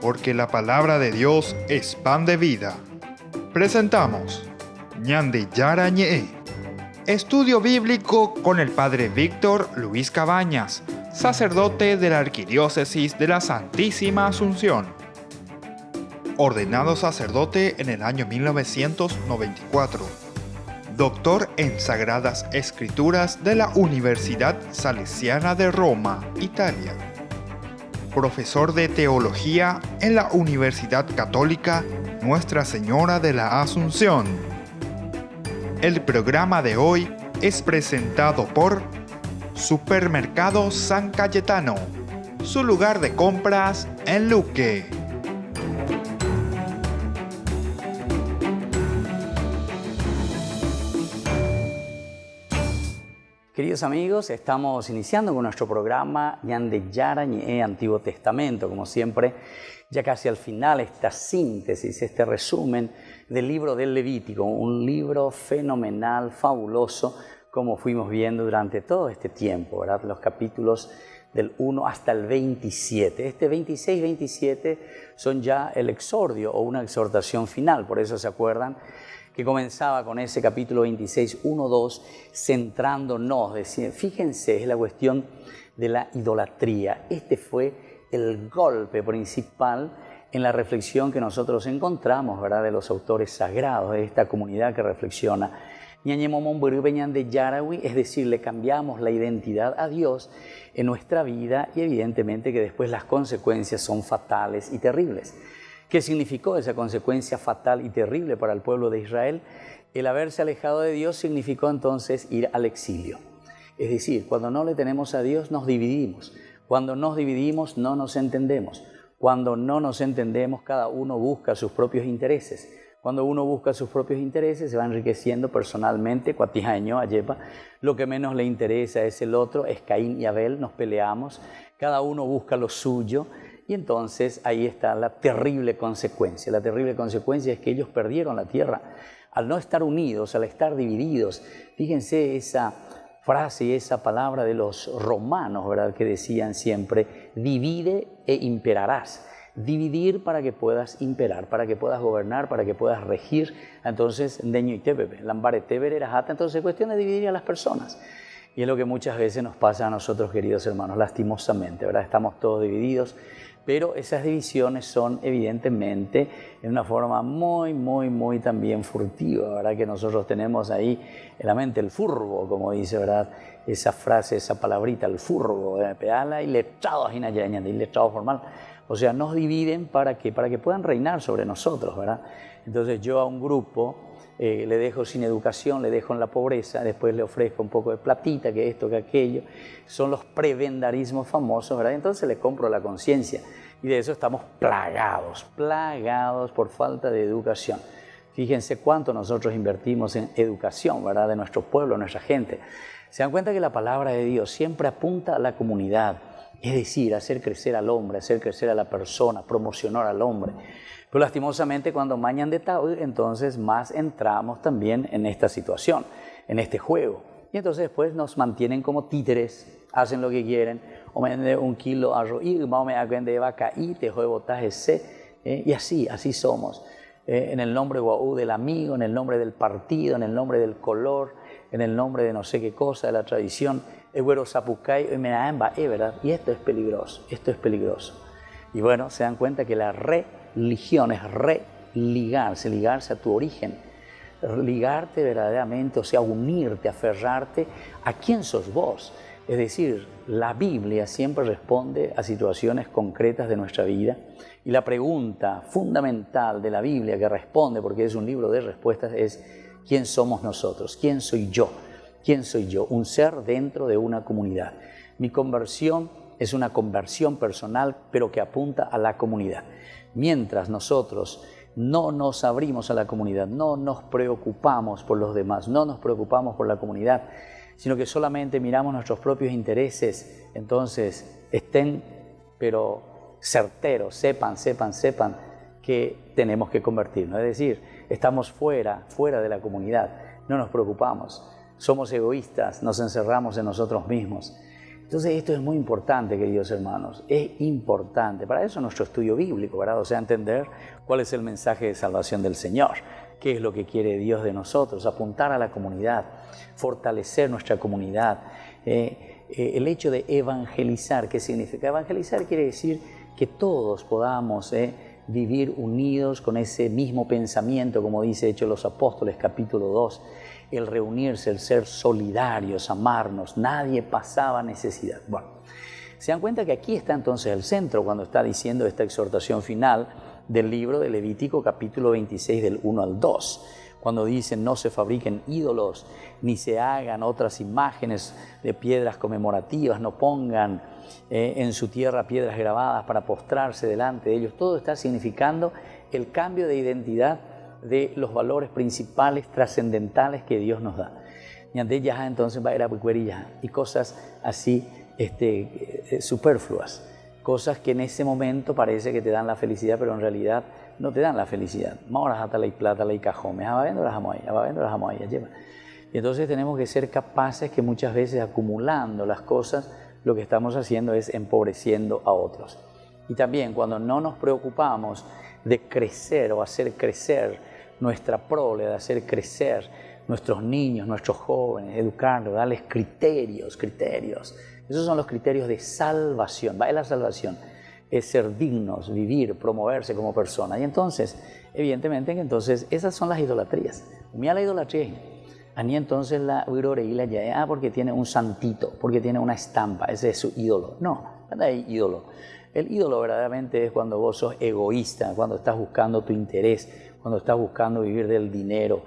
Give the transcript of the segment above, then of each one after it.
porque la palabra de Dios es pan de vida. Presentamos Ñande Yara Ñe, estudio bíblico con el Padre Víctor Luis Cabañas, sacerdote de la Arquidiócesis de la Santísima Asunción. Ordenado sacerdote en el año 1994. Doctor en Sagradas Escrituras de la Universidad Salesiana de Roma, Italia. Profesor de Teología en la Universidad Católica Nuestra Señora de la Asunción. El programa de hoy es presentado por Supermercado San Cayetano, su lugar de compras en Luque. Queridos amigos, estamos iniciando con nuestro programa Ñande Yara Ñe, Antiguo Testamento. Como siempre, ya casi al final, esta síntesis, este resumen del libro del Levítico, un libro fenomenal, fabuloso, como fuimos viendo durante todo este tiempo, ¿verdad? Los capítulos del 1 hasta el 27. Este 26 y 27 son ya el exordio o una exhortación final, por eso se acuerdan que comenzaba con ese capítulo 26, 1, 2, centrándonos. Fíjense, es la cuestión de la idolatría. Este fue el golpe principal en la reflexión que nosotros encontramos, ¿verdad?, de los autores sagrados, de esta comunidad que reflexiona. Es decir, le cambiamos la identidad a Dios en nuestra vida y evidentemente que después las consecuencias son fatales y terribles. ¿Qué significó esa consecuencia fatal y terrible para el pueblo de Israel? El haberse alejado de Dios significó entonces ir al exilio. Es decir, cuando no le tenemos a Dios nos dividimos. Cuando nos dividimos no nos entendemos. Cuando no nos entendemos cada uno busca sus propios intereses. Cuando uno busca sus propios intereses se va enriqueciendo personalmente, cuatijaño, ayepa. Lo que menos le interesa es el otro, es Caín y Abel, nos peleamos. Cada uno busca lo suyo. Y entonces ahí está la terrible consecuencia. La terrible consecuencia es que ellos perdieron la tierra. Al no estar unidos, al estar divididos, fíjense esa frase y esa palabra de los romanos, ¿verdad?, que decían siempre, divide e imperarás. Dividir para que puedas imperar, para que puedas gobernar, para que puedas regir. Entonces, entonces es cuestión de dividir a las personas. Y es lo que muchas veces nos pasa a nosotros, queridos hermanos, lastimosamente, ¿verdad? Estamos todos divididos. Pero esas divisiones son evidentemente en una forma muy también furtiva, ¿verdad? Que nosotros tenemos ahí en la mente el furbo, como dice, ¿verdad? Esa frase, esa palabrita, el furbo, pedala y letrado, iletrado formal. O sea, nos dividen para que puedan reinar sobre nosotros, ¿verdad? Entonces yo a un grupo le dejo sin educación, le dejo en la pobreza, después le ofrezco un poco de platita, que esto, que aquello. Son los prebendarismos famosos, ¿verdad? Entonces le compro la conciencia. Y de eso estamos plagados por falta de educación. Fíjense cuánto nosotros invertimos en educación, ¿verdad?, de nuestro pueblo, de nuestra gente. Se dan cuenta que la palabra de Dios siempre apunta a la comunidad, es decir, hacer crecer al hombre, hacer crecer a la persona, promocionar al hombre. Pero lastimosamente cuando mañan de Tau, entonces más entramos también en esta situación, en este juego. Y entonces después nos mantienen como títeres, hacen lo que quieren, o me venden un kilo de arroz, me hagan de vaca y te juego botaje ese, y así somos. En el nombre del amigo, en el nombre del partido, en el nombre del color, en el nombre de no sé qué cosa, de la tradición, ¿verdad? Y esto es peligroso. Y bueno, se dan cuenta que la religión es ligarse a tu origen, ligarte verdaderamente, o sea, unirte, aferrarte a quién sos vos. Es decir, la Biblia siempre responde a situaciones concretas de nuestra vida y la pregunta fundamental de la Biblia que responde, porque es un libro de respuestas, es ¿quién somos nosotros? ¿Quién soy yo? ¿Quién soy yo? Un ser dentro de una comunidad. Mi conversión es una conversión personal, pero que apunta a la comunidad. Mientras nosotros no nos abrimos a la comunidad, no nos preocupamos por los demás, no nos preocupamos por la comunidad, sino que solamente miramos nuestros propios intereses, entonces estén, pero certeros, sepan que tenemos que convertirnos. Es decir, estamos fuera de la comunidad, no nos preocupamos, somos egoístas, nos encerramos en nosotros mismos. Entonces esto es muy importante, queridos hermanos, es importante. Para eso nuestro estudio bíblico, ¿verdad? O sea, entender cuál es el mensaje de salvación del Señor, qué es lo que quiere Dios de nosotros, apuntar a la comunidad, fortalecer nuestra comunidad. El hecho de evangelizar, ¿qué significa? Evangelizar quiere decir que todos podamos vivir unidos con ese mismo pensamiento, como dice Hechos de los Apóstoles, capítulo 2, el reunirse, el ser solidarios, amarnos, nadie pasaba necesidad. Bueno, se dan cuenta que aquí está entonces el centro cuando está diciendo esta exhortación final del libro de Levítico, capítulo 26, del 1 al 2, cuando dicen no se fabriquen ídolos, ni se hagan otras imágenes de piedras conmemorativas, no pongan en su tierra piedras grabadas para postrarse delante de ellos. Todo está significando el cambio de identidad de los valores principales, trascendentales que Dios nos da. Y ante ellas entonces va a ir a picuerilla y cosas así superfluas, cosas que en ese momento parece que te dan la felicidad, pero en realidad no te dan la felicidad. Ahora hasta la plata, la cajome, y entonces tenemos que ser capaces que muchas veces acumulando las cosas, lo que estamos haciendo es empobreciendo a otros. Y también cuando no nos preocupamos de crecer o hacer crecer nuestra prole, de hacer crecer nuestros niños, nuestros jóvenes, educarlos, darles criterios. Esos son los criterios de salvación. Va, la salvación es ser dignos, vivir, promoverse como persona. Y entonces, evidentemente, entonces esas son las idolatrías. Mira la idolatría. A mí entonces la uiroreíla ya, porque tiene un santito, porque tiene una estampa, ese es su ídolo. No, no hay ídolo. El ídolo verdaderamente es cuando vos sos egoísta, cuando estás buscando tu interés, cuando estás buscando vivir del dinero,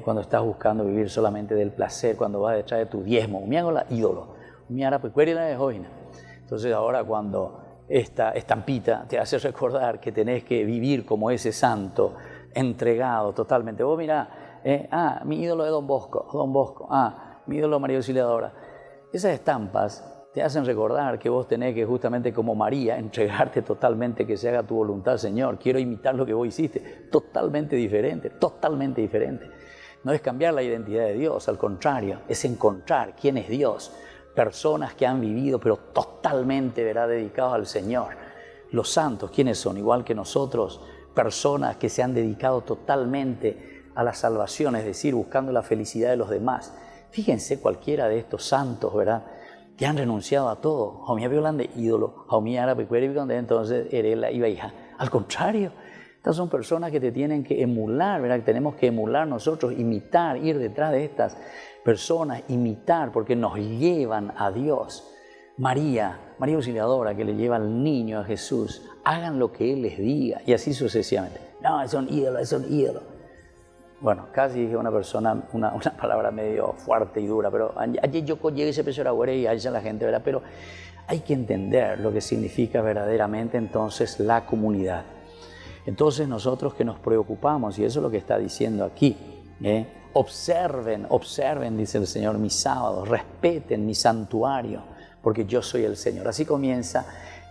cuando estás buscando vivir solamente del placer, cuando vas detrás de tu diezmo. Me hago la ídolo. Me hará pecueria la de joina. Entonces ahora cuando esta estampita te hace recordar que tenés que vivir como ese santo, entregado totalmente. Vos mirá, mi ídolo es Don Bosco, mi ídolo María Auxiliadora. Esas estampas te hacen recordar que vos tenés que justamente como María entregarte totalmente, que se haga tu voluntad, Señor. Quiero imitar lo que vos hiciste. Totalmente diferente. No es cambiar la identidad de Dios, al contrario, es encontrar quién es Dios. Personas que han vivido, pero totalmente, ¿verdad?, dedicados al Señor. Los santos, ¿quiénes son? Igual que nosotros, personas que se han dedicado totalmente a la salvación, es decir, buscando la felicidad de los demás. Fíjense cualquiera de estos santos, ¿verdad?, que han renunciado a todo. Jaumía violan de ídolo, Jaumía árabe, donde entonces Erela iba hija. Al contrario, estas son personas que te tienen que emular, ¿verdad?, que tenemos que emular nosotros, imitar, ir detrás de estas personas, imitar, porque nos llevan a Dios. María Auxiliadora, que le lleva al niño a Jesús, hagan lo que Él les diga, y así sucesivamente. No, es un ídolo. Bueno, casi dije una palabra medio fuerte y dura, pero allí yo llegué ese peso y allá la gente, ¿verdad? Pero hay que entender lo que significa verdaderamente entonces la comunidad. Entonces nosotros que nos preocupamos, y eso es lo que está diciendo aquí, observen, dice el Señor, mis sábados, respeten mi santuario, porque yo soy el Señor. Así comienza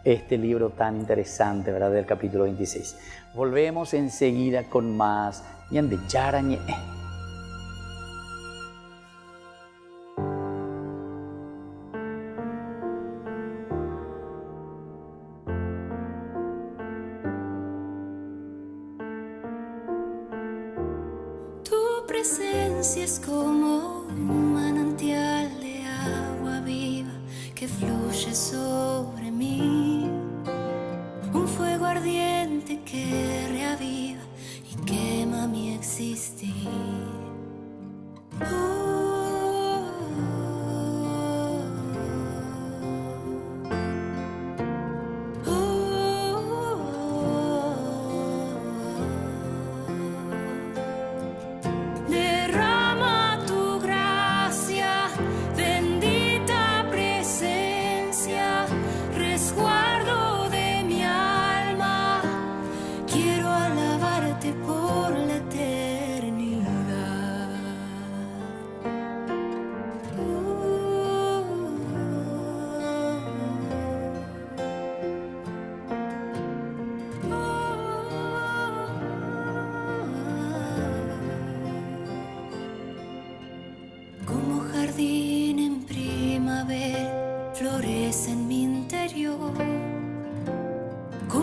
este libro tan interesante, ¿verdad?, del capítulo 26. Volvemos enseguida con más. Yande Yarañe. Tu presencia es como un manantial de agua viva que fluye sobre mí, un fuego ardiente que reaviva y quema mi existir. Derrama tu gracia, bendita presencia, resguardo de mi alma. Quiero alabarte por la eternidad.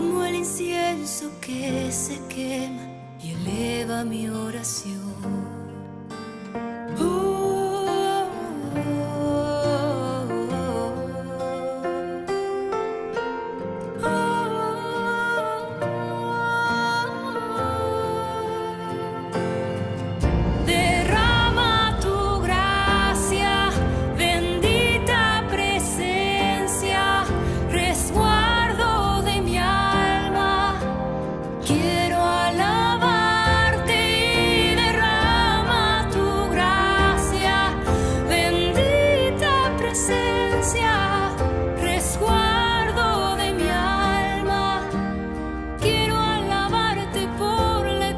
como el incienso que se quema y eleva mi oración. Derrama tu gracia, bendita presencia, resguardo de mi alma. Quiero alabarte y derrama tu gracia, bendita presencia, resguardo de mi alma. Quiero alabarte por la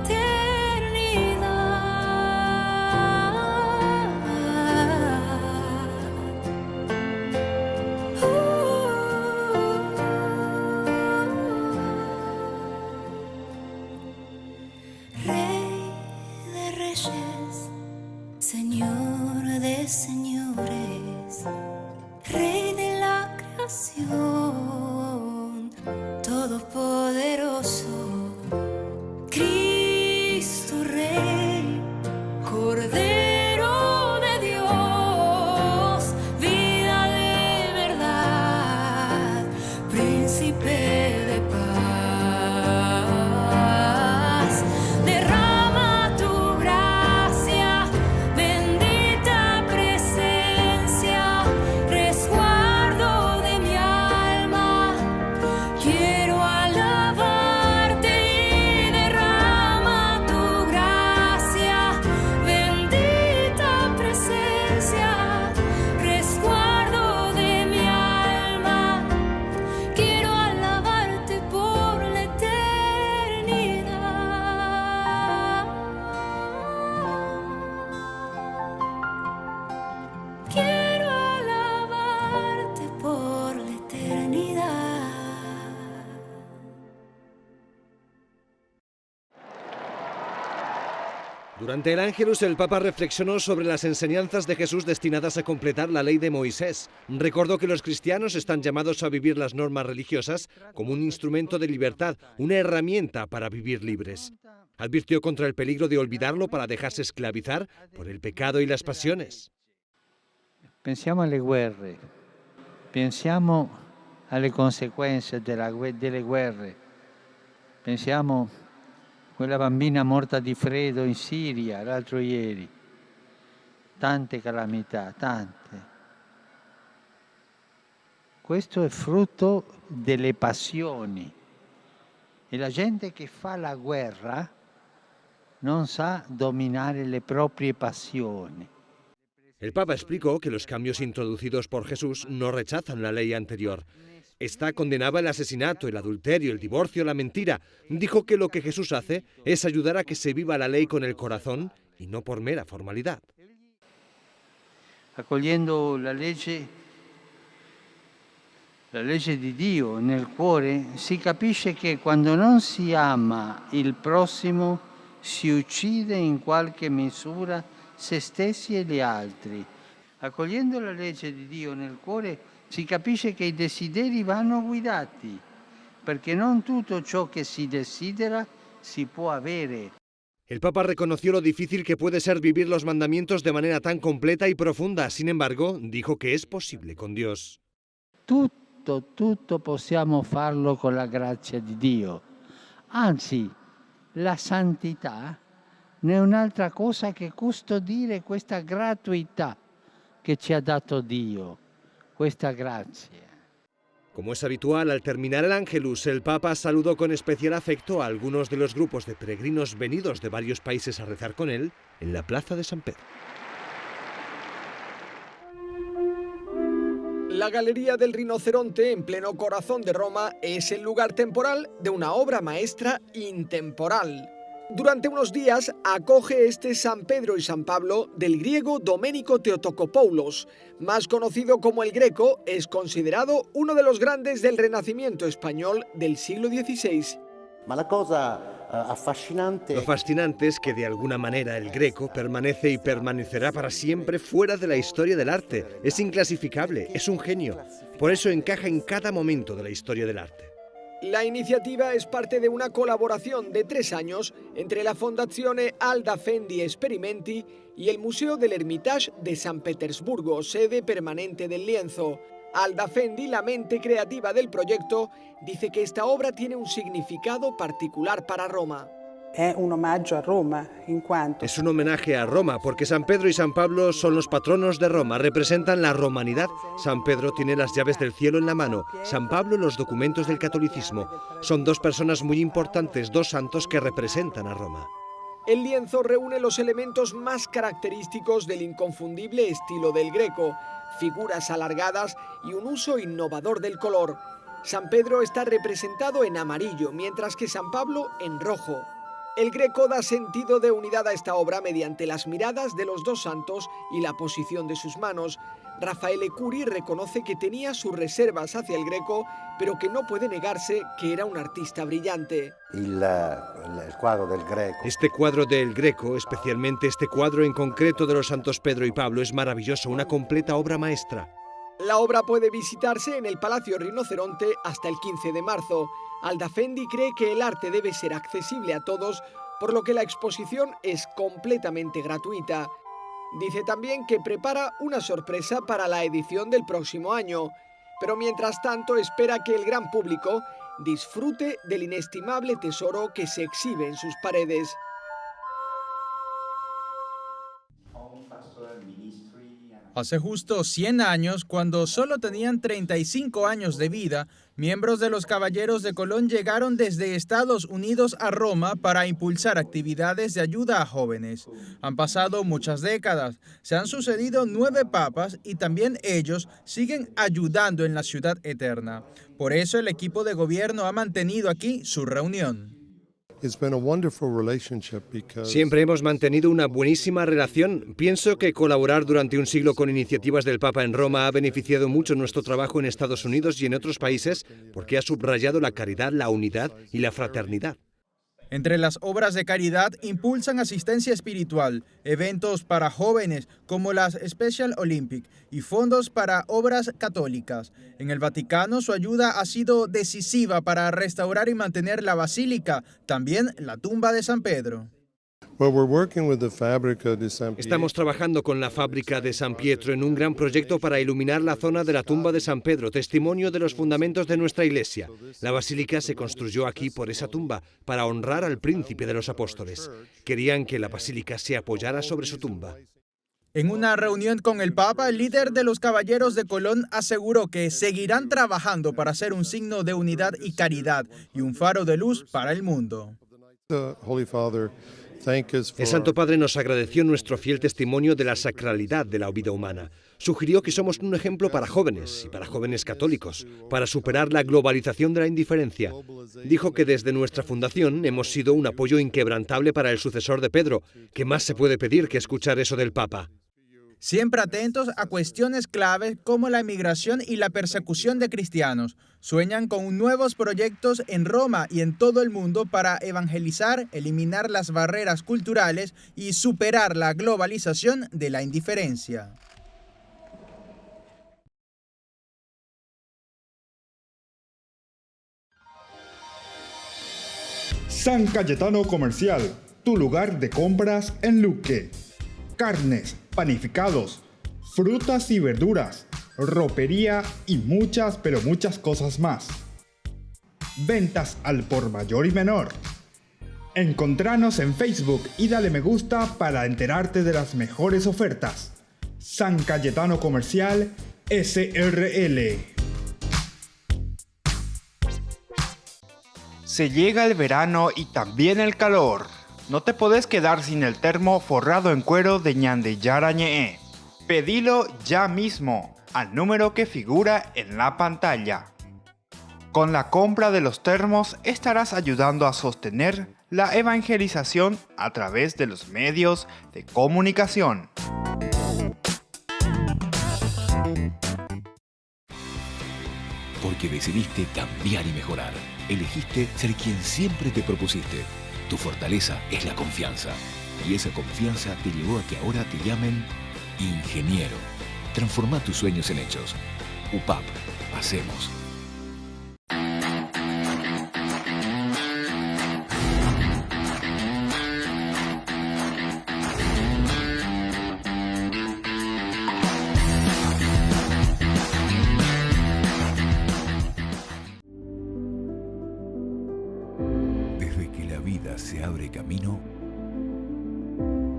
Rey de reyes, Señor de señores, Rey de la creación, todopoderoso, Cristo Rey, Cordero de Dios, vida de verdad, Príncipe de paz. Derrama tu gracia, bendita presencia, resguardo de mi alma. Quiero alabarte y derrama tu gracia, bendita presencia, resguardo de mi alma. Quiero alabarte por la eternidad. Quiero alabarte por la eternidad. Durante el Ángelus, el Papa reflexionó sobre las enseñanzas de Jesús destinadas a completar la ley de Moisés. Recordó que los cristianos están llamados a vivir las normas religiosas como un instrumento de libertad, una herramienta para vivir libres. Advirtió contra el peligro de olvidarlo para dejarse esclavizar por el pecado y las pasiones. Pensiamo alle guerre, pensiamo alle conseguenze delle guerre, pensiamo a quella bambina morta di freddo in Siria l'altro ieri, tante calamità, tante. Questo è frutto delle passioni e la gente che fa la guerra non sa dominare le proprie passioni. El Papa explicó que los cambios introducidos por Jesús no rechazan la ley anterior. Esta condenaba el asesinato, el adulterio, el divorcio, la mentira. Dijo que lo que Jesús hace es ayudar a que se viva la ley con el corazón y no por mera formalidad. Accogliendo la legge di Dio nel cuore, si capisce che quando non si ama il prossimo si uccide in qualche misura se stessi e gli altri. Accogliendo la legge di Dio nel cuore si capisce che i desideri vanno guidati, perché non tutto ciò che si desidera si può avere. El Papa reconoció lo difícil que puede ser vivir los mandamientos de manera tan completa y profunda. Sin embargo, dijo que es posible con Dios. Tutto possiamo farlo con la grazia di Dio. Anzi, la santità non è un'altra cosa che custodire questa gratuità che ci ha dato Dio, questa grazia. Como es habitual, al terminar el Ángelus, el Papa saludó con especial afecto a algunos de los grupos de peregrinos venidos de varios países a rezar con él en la Plaza de San Pedro. La Galería del Rinoceronte, en pleno corazón de Roma, es el lugar temporal de una obra maestra intemporal. Durante unos días acoge este San Pedro y San Pablo del griego Domenico Theotokopoulos. Más conocido como el Greco, es considerado uno de los grandes del Renacimiento español del siglo XVI. Lo fascinante es que de alguna manera el Greco permanece y permanecerá para siempre fuera de la historia del arte. Es inclasificable, es un genio. Por eso encaja en cada momento de la historia del arte. La iniciativa es parte de una colaboración de 3 años entre la Fondazione Alda Fendi Esperimenti y el Museo del Hermitage de San Petersburgo, sede permanente del lienzo. Alda Fendi, la mente creativa del proyecto, dice que esta obra tiene un significado particular para Roma. Es un homenaje a Roma, en cuanto... Es un homenaje a Roma, porque San Pedro y San Pablo son los patronos de Roma, representan la romanidad. San Pedro tiene las llaves del cielo en la mano, San Pablo los documentos del catolicismo. Son 2 personas muy importantes, 2 santos que representan a Roma. El lienzo reúne los elementos más característicos del inconfundible estilo del Greco, figuras alargadas y un uso innovador del color. San Pedro está representado en amarillo, mientras que San Pablo en rojo. El Greco da sentido de unidad a esta obra mediante las miradas de los 2 santos y la posición de sus manos. Raffaele Curi reconoce que tenía sus reservas hacia el Greco, pero que no puede negarse que era un artista brillante. El cuadro del Greco. Este cuadro del Greco, especialmente este cuadro en concreto de los santos Pedro y Pablo, es maravilloso, una completa obra maestra. La obra puede visitarse en el Palacio Rinoceronte hasta el 15 de marzo. Alda Fendi cree que el arte debe ser accesible a todos, por lo que la exposición es completamente gratuita. Dice también que prepara una sorpresa para la edición del próximo año, pero mientras tanto espera que el gran público disfrute del inestimable tesoro que se exhibe en sus paredes. Hace justo 100 años, cuando solo tenían 35 años de vida, miembros de los Caballeros de Colón llegaron desde Estados Unidos a Roma para impulsar actividades de ayuda a jóvenes. Han pasado muchas décadas, se han sucedido 9 papas y también ellos siguen ayudando en la ciudad eterna. Por eso el equipo de gobierno ha mantenido aquí su reunión. Siempre hemos mantenido una buenísima relación. Pienso que colaborar durante un siglo con iniciativas del Papa en Roma ha beneficiado mucho nuestro trabajo en Estados Unidos y en otros países porque ha subrayado la caridad, la unidad y la fraternidad. Entre las obras de caridad impulsan asistencia espiritual, eventos para jóvenes como las Special Olympic y fondos para obras católicas. En el Vaticano su ayuda ha sido decisiva para restaurar y mantener la basílica, también la tumba de San Pedro. Estamos trabajando con la fábrica de San Pietro en un gran proyecto para iluminar la zona de la tumba de San Pedro, testimonio de los fundamentos de nuestra iglesia. La basílica se construyó aquí por esa tumba, para honrar al príncipe de los apóstoles. Querían que la basílica se apoyara sobre su tumba. En una reunión con el Papa, el líder de los Caballeros de Colón aseguró que seguirán trabajando para ser un signo de unidad y caridad y un faro de luz para el mundo. El Santo Padre nos agradeció nuestro fiel testimonio de la sacralidad de la vida humana. Sugirió que somos un ejemplo para jóvenes y para jóvenes católicos, para superar la globalización de la indiferencia. Dijo que desde nuestra fundación hemos sido un apoyo inquebrantable para el sucesor de Pedro. ¿Qué más se puede pedir que escuchar eso del Papa? Siempre atentos a cuestiones claves como la emigración y la persecución de cristianos. Sueñan con nuevos proyectos en Roma y en todo el mundo para evangelizar, eliminar las barreras culturales y superar la globalización de la indiferencia. San Cayetano Comercial, tu lugar de compras en Luque. Carnes, panificados, frutas y verduras, ropería y muchas, pero muchas cosas más. Ventas al por mayor y menor. Encontranos en Facebook y dale me gusta para enterarte de las mejores ofertas. San Cayetano Comercial SRL. Se llega el verano y también el calor. No te podés quedar sin el termo forrado en cuero de Ñandeyarañe. Pedilo ya mismo al número que figura en la pantalla. Con la compra de los termos estarás ayudando a sostener la evangelización a través de los medios de comunicación. Porque decidiste cambiar y mejorar. Elegiste ser quien siempre te propusiste. Tu fortaleza es la confianza. Y esa confianza te llevó a que ahora te llamen ingeniero. Transforma tus sueños en hechos. UPAP. Hacemos. vida se abre camino,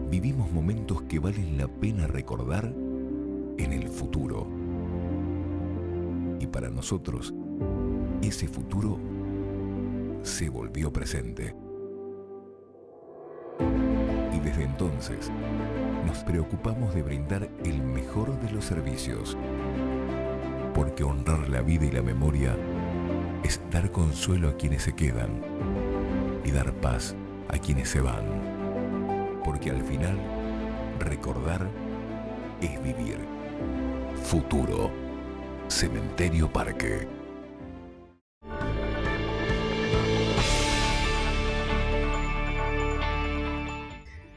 vivimos momentos que valen la pena recordar en el futuro. Y para nosotros, ese futuro se volvió presente. Y desde entonces, nos preocupamos de brindar el mejor de los servicios, porque honrar la vida y la memoria es dar consuelo a quienes se quedan y dar paz a quienes se van, porque al final, recordar es vivir. Futuro. Cementerio Parque.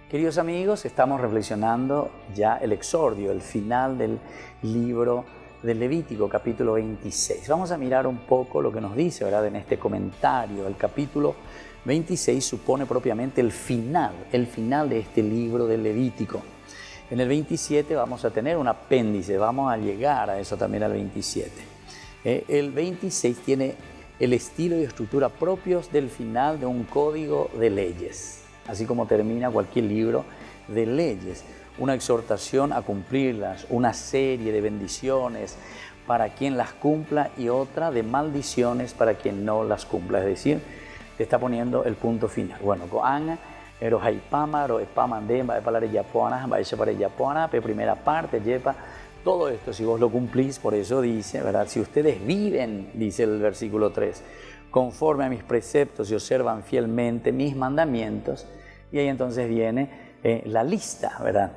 Queridos amigos, estamos reflexionando ya el exordio, el final del libro del Levítico, capítulo 26. Vamos a mirar un poco lo que nos dice, ¿verdad?, en este comentario. El capítulo 26 supone propiamente el final de este libro del Levítico. En el 27 vamos a tener un apéndice, vamos a llegar a eso también al 27. El 26 tiene el estilo y estructura propios del final de un código de leyes, así como termina cualquier libro de leyes. Una exhortación a cumplirlas, una serie de bendiciones para quien las cumpla y otra de maldiciones para quien no las cumpla. Es decir, te está poniendo el punto final. Bueno, Goanga, Erojaipama, Roepamandemba, Epalare Yapona, Baishapare Yapona, primera parte, Yepa, todo esto, si vos lo cumplís, por eso dice, ¿verdad? Si ustedes viven, dice el versículo 3, conforme a mis preceptos y observan fielmente mis mandamientos, y ahí entonces viene la lista, ¿verdad?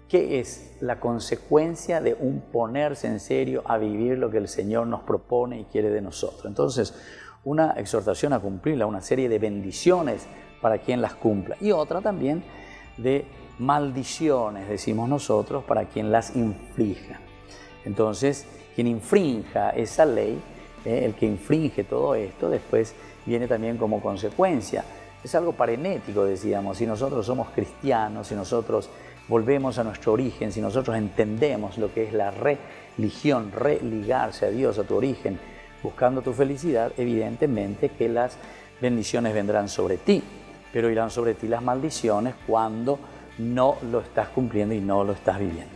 ¿Qué es la consecuencia de un ponerse en serio a vivir lo que el Señor nos propone y quiere de nosotros? Entonces, una exhortación a cumplirla, una serie de bendiciones para quien las cumpla, y otra también de maldiciones, decimos nosotros, para quien las inflija. Entonces, quien infrinja esa ley, el que infringe todo esto, después viene también como consecuencia. Es algo parenético, decíamos. Si nosotros somos cristianos, si nosotros volvemos a nuestro origen, si nosotros entendemos lo que es la religión, religarse a Dios, a tu origen, buscando tu felicidad, evidentemente que las bendiciones vendrán sobre ti, pero irán sobre ti las maldiciones cuando no lo estás cumpliendo y no lo estás viviendo.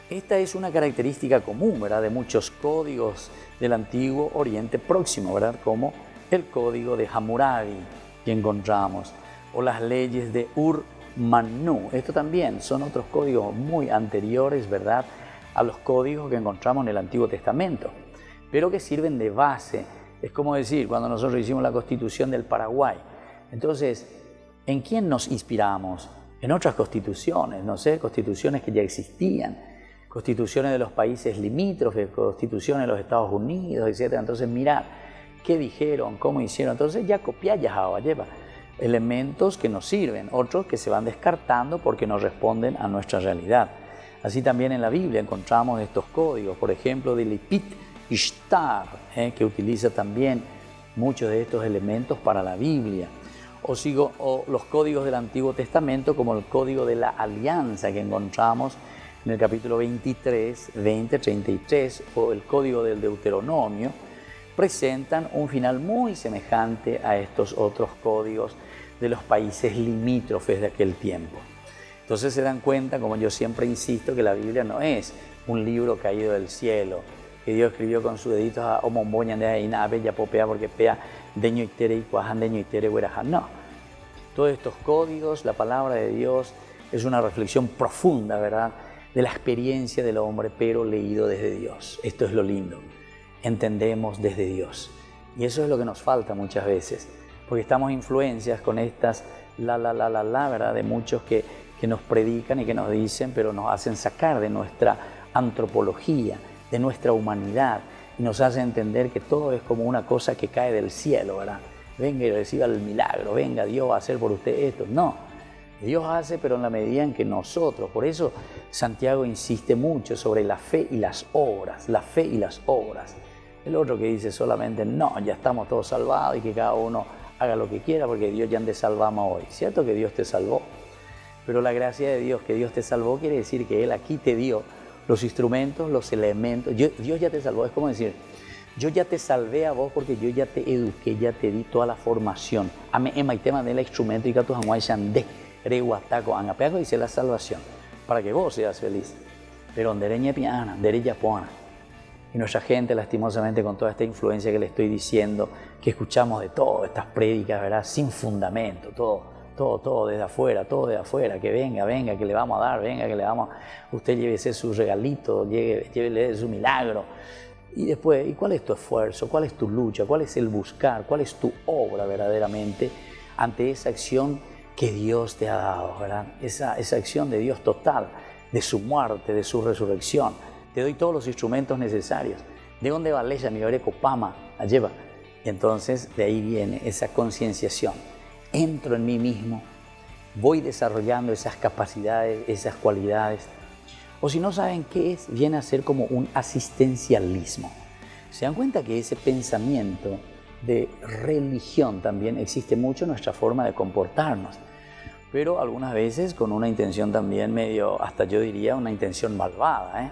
Esta es una característica común, ¿verdad?, de muchos códigos del antiguo Oriente Próximo, ¿verdad?, como el código de Hammurabi que encontramos, o las leyes de Ur-Manu. Esto también son otros códigos muy anteriores, ¿verdad?, a los códigos que encontramos en el Antiguo Testamento, pero que sirven de base. Es como decir, cuando nosotros hicimos la Constitución del Paraguay, entonces, ¿en quién nos inspiramos? En otras constituciones, no sé, constituciones que ya existían, constituciones de los países limítrofes, constituciones de los Estados Unidos, etc. Entonces, mirar qué dijeron, cómo hicieron. Entonces, ya copiar, ya lleva elementos que nos sirven, otros que se van descartando porque no responden a nuestra realidad. Así también en la Biblia encontramos estos códigos, por ejemplo, de Lipit Ishtar, que utiliza también muchos de estos elementos para la Biblia. O los códigos del Antiguo Testamento, como el código de la alianza que encontramos en el capítulo 23, 20, 33, o el código del Deuteronomio, presentan un final muy semejante a estos otros códigos de los países limítrofes de aquel tiempo. Entonces se dan cuenta, como yo siempre insisto, que la Biblia no es un libro caído del cielo, que Dios escribió con sus deditos a Omomboña de ahí, nada, bella popea, porque pea, deño itere y cuajan, deño itere, hueraja. No. Todos estos códigos, la palabra de Dios, es una reflexión profunda, ¿verdad?, de la experiencia del hombre, pero leído desde Dios. Esto es lo lindo. Entendemos desde Dios. Y eso es lo que nos falta muchas veces, porque estamos influencias con estas ¿verdad?, de muchos que nos predican y que nos dicen, pero nos hacen sacar de nuestra antropología, de nuestra humanidad, y nos hacen entender que todo es como una cosa que cae del cielo, ¿verdad? Venga y reciba el milagro, venga Dios a hacer por usted esto. No, Dios hace, pero en la medida en que nosotros. Por eso Santiago insiste mucho sobre la fe y las obras, la fe y las obras. El otro que dice solamente, no, ya estamos todos salvados y que cada uno haga lo que quiera porque Dios ya te salvamos hoy. Cierto que Dios te salvó, pero la gracia de Dios, que Dios te salvó, quiere decir que Él aquí te dio los instrumentos, los elementos. Dios ya te salvó. Es como decir, Yo ya te salvé a vos porque yo ya te eduqué, ya te di toda la formación. Ame ema y tema del instrumento y que tus anguayande reguataco angapeaco dice la salvación para que vos seas feliz. Pero dereña piana, derecha pona. Y nuestra gente, lastimosamente, con toda esta influencia que le estoy diciendo, que escuchamos de todas estas prédicas, ¿verdad? Sin fundamento, todo desde afuera, que venga, que le vamos a dar, venga, que le vamos a... Usted llévese su regalito, llévele su milagro. Y después, ¿y cuál es tu esfuerzo? ¿Cuál es tu lucha? ¿Cuál es el buscar? ¿Cuál es tu obra verdaderamente ante esa acción que Dios te ha dado, ¿verdad? Esa acción de Dios total, de su muerte, de su resurrección. Te doy todos los instrumentos necesarios. ¿De dónde va Leya? Mi ore copama, lleva. Y entonces de ahí viene esa concienciación. Entro en mí mismo, voy desarrollando esas capacidades, esas cualidades. O si no saben qué es, viene a ser como un asistencialismo. ¿Se dan cuenta que ese pensamiento de religión también existe mucho en nuestra forma de comportarnos? Pero algunas veces con una intención también medio, hasta yo diría, una intención malvada,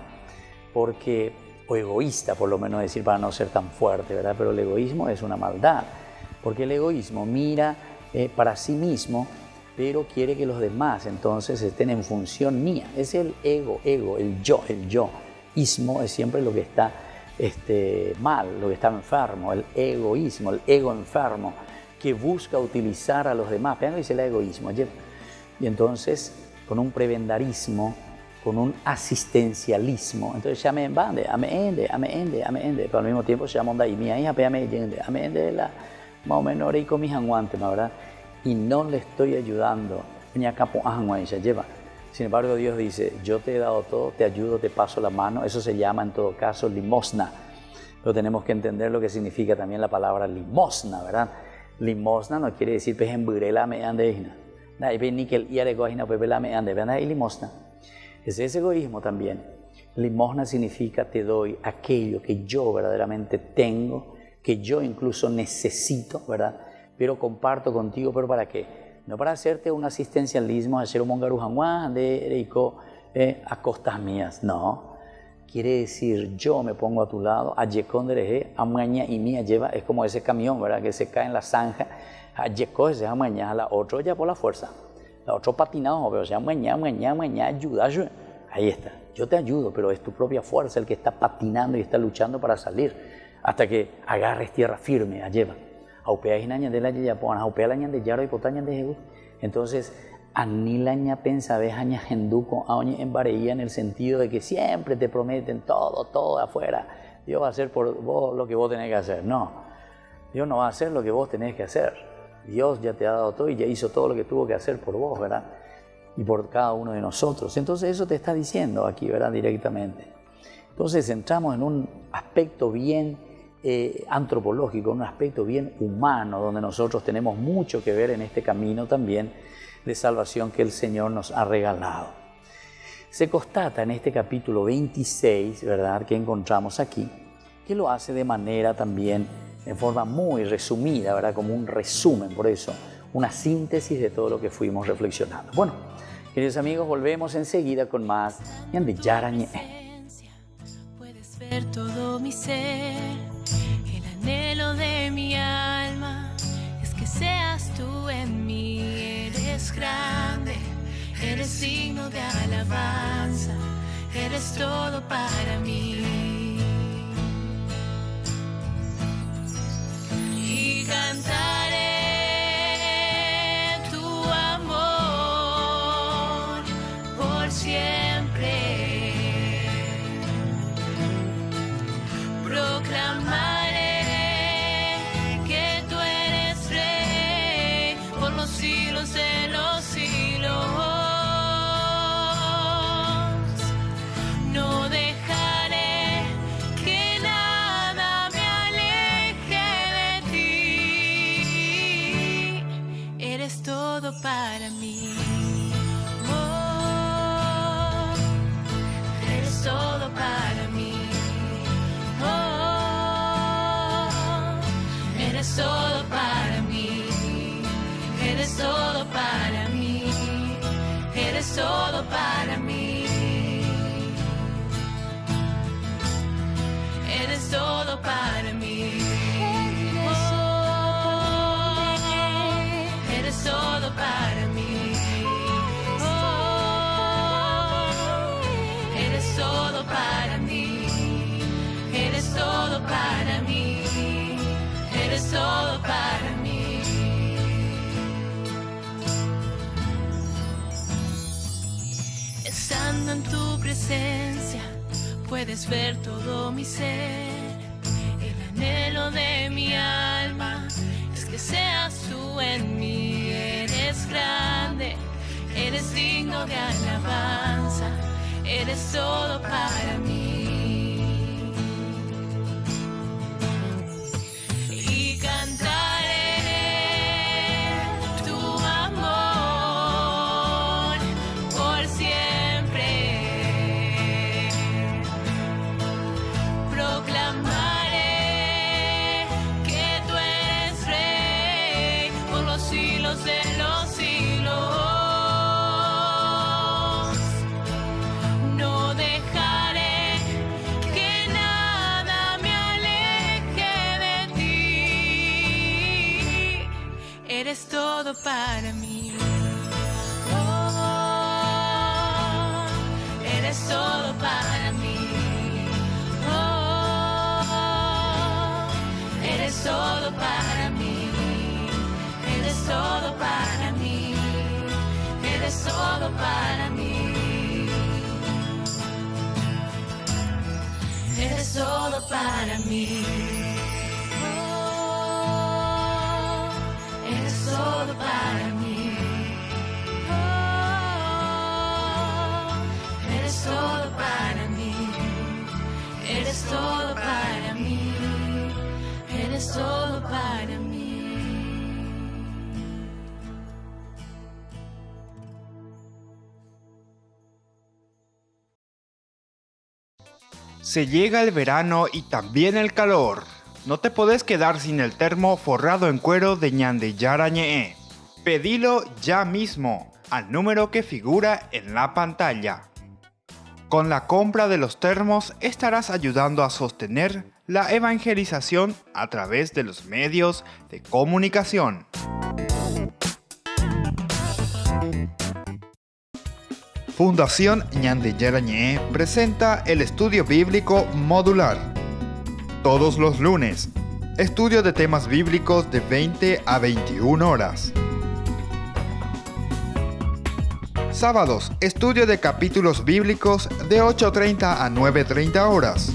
porque, o egoísta, por lo menos decir, para no ser tan fuerte, ¿verdad? Pero el egoísmo es una maldad, porque el egoísmo mira para sí mismo, pero quiere que los demás entonces estén en función mía. Es el ego, el yo. Ismo es siempre lo que está mal, lo que está enfermo, el egoísmo, el ego enfermo, que busca utilizar a los demás. Vean, dice el egoísmo. Y entonces, con un prebendarismo, con un asistencialismo, entonces ya me embande, pero al mismo tiempo se llama onda y mi hija, la más o menos ahora y con mis aguantes, ¿verdad? Y no le estoy ayudando. Sin embargo, Dios dice, yo te he dado todo, te ayudo, te paso la mano. Eso se llama en todo caso limosna. Pero tenemos que entender lo que significa también la palabra limosna, ¿verdad? Limosna no quiere decir pejembrela me ande. Limosna. Es ese egoísmo también. Limosna significa te doy aquello que yo verdaderamente tengo, que yo incluso necesito, ¿verdad? Pero comparto contigo, ¿pero para qué? No para hacerte un asistencialismo, hacer un mongarujanguán a costas mías, no. Quiere decir, yo me pongo a tu lado, a yecondereje, a maña y mía lleva, es como ese camión, ¿verdad? Que se cae en la zanja, a yecoje, a maña, a la otro ya por la fuerza, la otro patinado, pero sea maña, ayuda, ahí está, yo te ayudo, pero es tu propia fuerza el que está patinando y está luchando para salir, hasta que agarres tierra firme, a lleva. Entonces, anilaña pensabejaña genduco aoñe en Bareía, en el sentido de que siempre te prometen todo afuera. Dios va a hacer por vos lo que vos tenés que hacer. No, Dios no va a hacer lo que vos tenés que hacer. Dios ya te ha dado todo y ya hizo todo lo que tuvo que hacer por vos, ¿verdad? Y por cada uno de nosotros. Entonces eso te está diciendo aquí, ¿verdad? Directamente. Entonces entramos en un aspecto bien antropológico, un aspecto bien humano, donde nosotros tenemos mucho que ver en este camino también de salvación que el Señor nos ha regalado. Se constata en este capítulo 26, ¿verdad?, que encontramos aquí, que lo hace de manera también, en forma muy resumida, ¿verdad?, como un resumen, por eso, una síntesis de todo lo que fuimos reflexionando. Bueno, queridos amigos, volvemos enseguida con más de Yarañe. Puedes ver todo mi ser. El anhelo de mi alma es que seas tú en mí. Eres grande, eres signo de alabanza, eres todo para mí. Y cantaré tu amor por siempre. Proclamaré que tú eres rey por los siglos de los siglos. No dejaré que nada me aleje de ti. Eres todo para mí. Oh, eres todo para mí. Eres todo para mí, eres todo para mí. en tu presencia puedes ver todo mi ser. El anhelo de mi alma es que seas tú en mí. Eres grande, eres digno de alabanza, eres todo para mí. Y cantaré tu amor por siempre. Proclamaré que tú eres rey por los siglos de los siglos. No dejaré que nada me aleje de ti. Eres todo para mí. Oh, eres todo para mí. Oh, eres todo para mí. Eres todo para mí. Eres todo para mí. Eres todo para mí. Oh, eres todo para mí. Oh, eres todo para mí. Eres todo para mí. Eres todo para mí. Se llega el verano y también el calor. No te podés quedar sin el termo forrado en cuero de Ñande Yara Ñe'e. Pedilo ya mismo al número que figura en la pantalla. Con la compra de los termos estarás ayudando a sostener la evangelización a través de los medios de comunicación. Fundación Ñande Yara Ñe'e presenta el estudio bíblico modular. Todos los lunes, estudio de temas bíblicos de 20 a 21 horas. Sábados, estudio de capítulos bíblicos de 8:30 a 9:30 horas.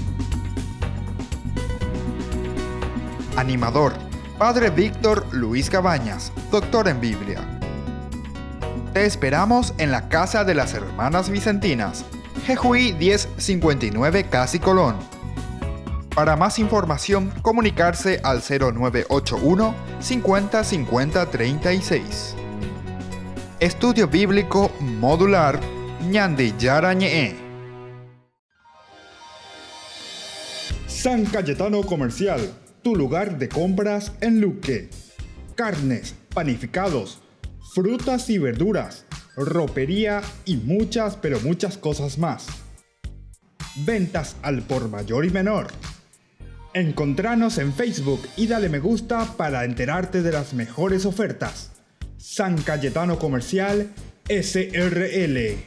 Animador, Padre Víctor Luis Cabañas, doctor en Biblia. Te esperamos en la Casa de las Hermanas Vicentinas, Jejuí 1059 Casi Colón. Para más información, comunicarse al 0981 50 50 36. Estudio Bíblico Modular Ñande Yara Ñe'e. San Cayetano Comercial, tu lugar de compras en Luque. Carnes, panificados, frutas y verduras, ropería y muchas pero muchas cosas más. Ventas al por mayor y menor. Encontranos en Facebook y dale me gusta para enterarte de las mejores ofertas. San Cayetano Comercial SRL.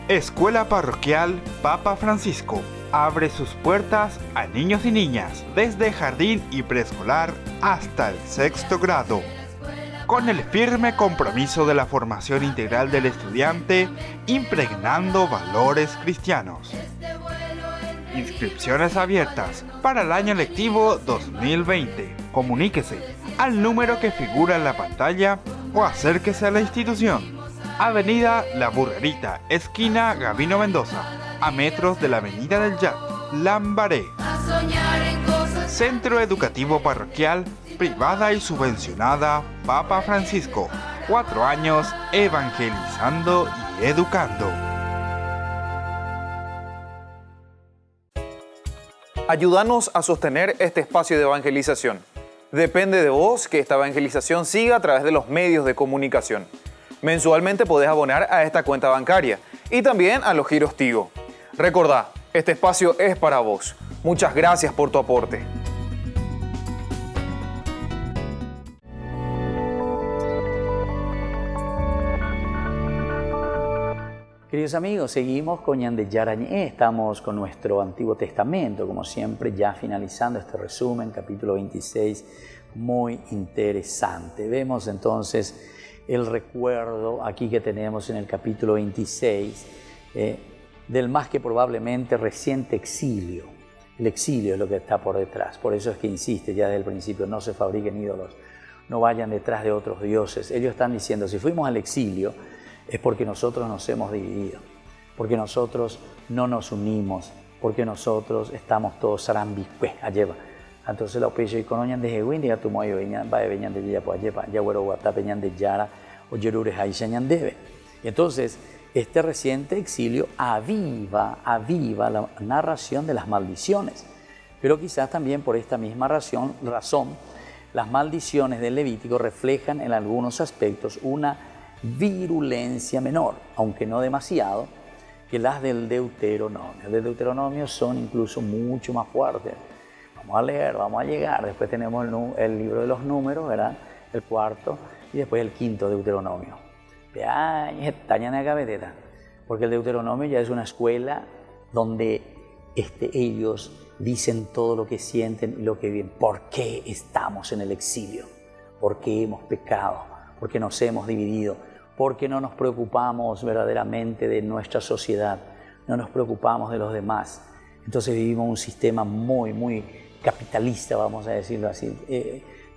Escuela Parroquial Papa Francisco abre sus puertas a niños y niñas desde jardín y preescolar hasta el 6º grado, con el firme compromiso de la formación integral del estudiante, impregnando valores cristianos. Inscripciones abiertas para el año lectivo 2020. Comuníquese al número que figura en la pantalla o acérquese a la institución. Avenida La Burrerita, esquina Gabino Mendoza, a metros de la Avenida del Yat, Lambaré. Centro Educativo Parroquial, privada y subvencionada Papa Francisco. 4 años evangelizando y educando. Ayúdanos a sostener este espacio de evangelización. Depende de vos que esta evangelización siga a través de los medios de comunicación. Mensualmente podés abonar a esta cuenta bancaria y también a los giros Tigo. Recordá, este espacio es para vos. Muchas gracias por tu aporte. Queridos amigos, seguimos con Ñande Yarañé, estamos con nuestro Antiguo Testamento, como siempre, ya finalizando este resumen, capítulo 26, muy interesante. Vemos entonces el recuerdo aquí que tenemos en el capítulo 26 del más que probablemente reciente exilio. El exilio es lo que está por detrás, por eso es que insiste ya desde el principio, no se fabriquen ídolos, no vayan detrás de otros dioses. Ellos están diciendo, si fuimos al exilio, es porque nosotros nos hemos dividido, porque nosotros no nos unimos, porque nosotros estamos todos sarambicue, alleva. Entonces la opeyo y conoñan de Jehuín, diga tu moyo, va de veñan de Villa, pues alleva, ya güero guatá, peñan de Yara, o yerures ahí señan debe. Y entonces, este reciente exilio aviva la narración de las maldiciones. Pero quizás también por esta misma razón, las maldiciones del Levítico reflejan en algunos aspectos una virulencia menor, aunque no demasiado, que las del Deuteronomio. Las del Deuteronomio son incluso mucho más fuertes. Vamos a leer, vamos a llegar. Después tenemos el libro de los números, ¿verdad? El cuarto, y después el quinto Deuteronomio. Porque el Deuteronomio ya es una escuela donde ellos dicen todo lo que sienten y lo que viven. ¿Por qué estamos en el exilio? ¿Por qué hemos pecado? ¿Por qué nos hemos dividido? Porque no nos preocupamos verdaderamente de nuestra sociedad, no nos preocupamos de los demás. Entonces vivimos un sistema muy capitalista, vamos a decirlo así.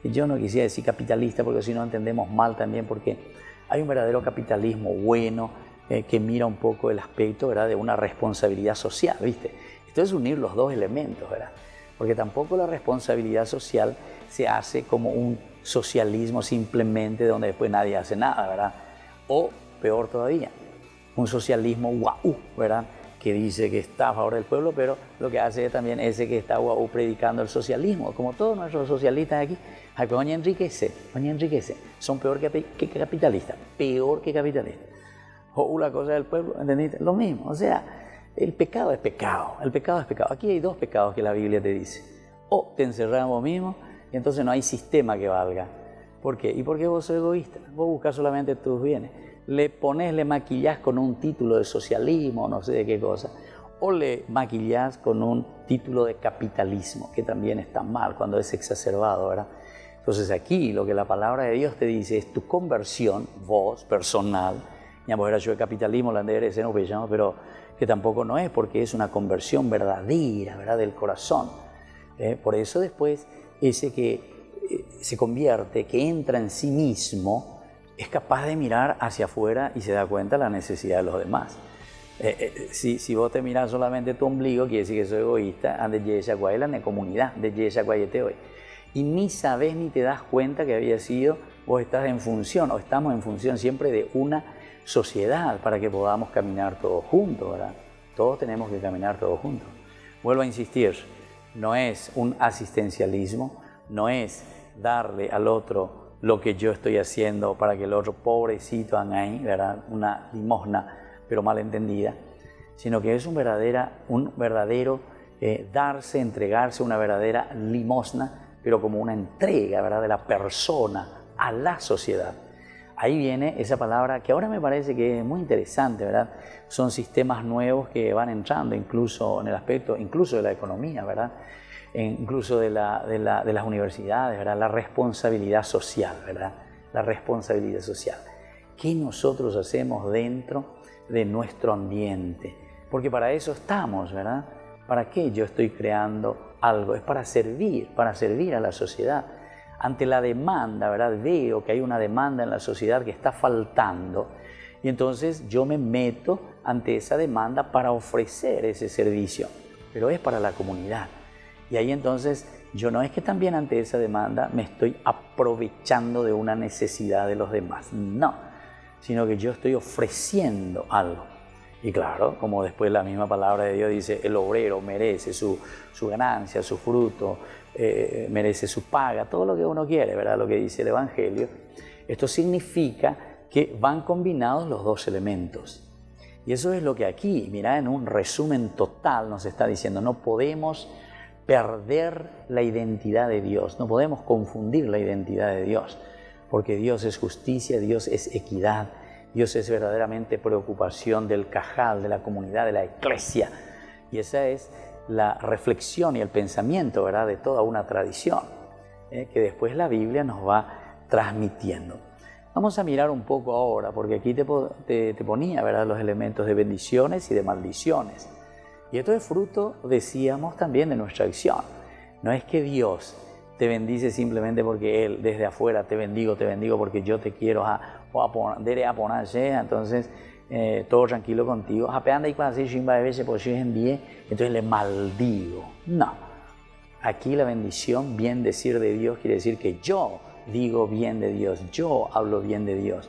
Yo no quisiera decir capitalista porque si no entendemos mal también, porque hay un verdadero capitalismo bueno que mira un poco el aspecto, ¿verdad?, de una responsabilidad social, ¿viste? Esto es unir los dos elementos, ¿verdad? Porque tampoco la responsabilidad social se hace como un socialismo simplemente donde después nadie hace nada, ¿verdad? O peor todavía, un socialismo guau, ¿verdad?, que dice que está a favor del pueblo, pero lo que hace es también ese que está guau predicando el socialismo. Como todos nuestros socialistas aquí, oye enriquece, son peor que capitalistas, peor que capitalistas. O la cosa del pueblo, ¿entendiste? Lo mismo, o sea, el pecado es pecado, el pecado es pecado. Aquí hay dos pecados que la Biblia te dice. O te encerrás vos mismo y entonces no hay sistema que valga. ¿Por qué? ¿Y por qué vos sos egoísta? Vos buscas solamente tus bienes. Le maquillás con un título de socialismo, no sé de qué cosa. O le maquillás con un título de capitalismo, que también está mal cuando es exacerbado, ¿verdad? Entonces aquí lo que la palabra de Dios te dice es tu conversión, vos, personal. Ya vos yo de capitalismo, la no, pero que tampoco no es, porque es una conversión verdadera, ¿verdad?, del corazón. Por eso después ese que se convierte, que entra en sí mismo, es capaz de mirar hacia afuera y se da cuenta de la necesidad de los demás. Si vos te mirás solamente tu ombligo, quiere decir que soy egoísta, ande yesha guayla en comunidad, de yesha guayete hoy. Y ni sabes ni te das cuenta que había sido, vos estás en función, o estamos en función siempre de una sociedad para que podamos caminar todos juntos, ¿verdad? Todos tenemos que caminar todos juntos. Vuelvo a insistir, no es un asistencialismo, no es darle al otro lo que yo estoy haciendo para que el otro pobrecito haga ahí, ¿verdad?, una limosna, pero mal entendida, sino que es un verdadero darse, entregarse, una verdadera limosna, pero como una entrega, ¿verdad?, de la persona a la sociedad. Ahí viene esa palabra que ahora me parece que es muy interesante, ¿verdad? Son sistemas nuevos que van entrando incluso en el aspecto, incluso de la economía, ¿verdad?, incluso de las universidades, ¿verdad?, la responsabilidad social, ¿verdad?, la responsabilidad social. ¿Qué nosotros hacemos dentro de nuestro ambiente? Porque para eso estamos, ¿verdad? ¿Para qué yo estoy creando algo? Es para servir a la sociedad. Ante la demanda, ¿verdad?, veo que hay una demanda en la sociedad que está faltando y entonces yo me meto ante esa demanda para ofrecer ese servicio, pero es para la comunidad. Y ahí entonces yo no es que también ante esa demanda me estoy aprovechando de una necesidad de los demás, no, sino que yo estoy ofreciendo algo. Y claro, como después la misma palabra de Dios dice, el obrero merece su ganancia, su fruto, merece su paga, todo lo que uno quiere, ¿verdad?, lo que dice el Evangelio. Esto significa que van combinados los dos elementos. Y eso es lo que aquí, mira, en un resumen total nos está diciendo, no podemos perder la identidad de Dios, no podemos confundir la identidad de Dios, porque Dios es justicia, Dios es equidad, Dios es verdaderamente preocupación del cajal, de la comunidad, de la iglesia. Y esa es la reflexión y el pensamiento, ¿verdad?, de toda una tradición, que después la Biblia nos va transmitiendo. Vamos a mirar un poco ahora, porque aquí te ponía, ¿verdad?, los elementos de bendiciones y de maldiciones. Y esto es fruto, decíamos, también de nuestra acción. No es que Dios te bendice simplemente porque Él desde afuera te bendigo porque yo te quiero, entonces todo tranquilo contigo, entonces le maldigo. No, aquí la bendición, bien decir de Dios, quiere decir que yo digo bien de Dios, yo hablo bien de Dios.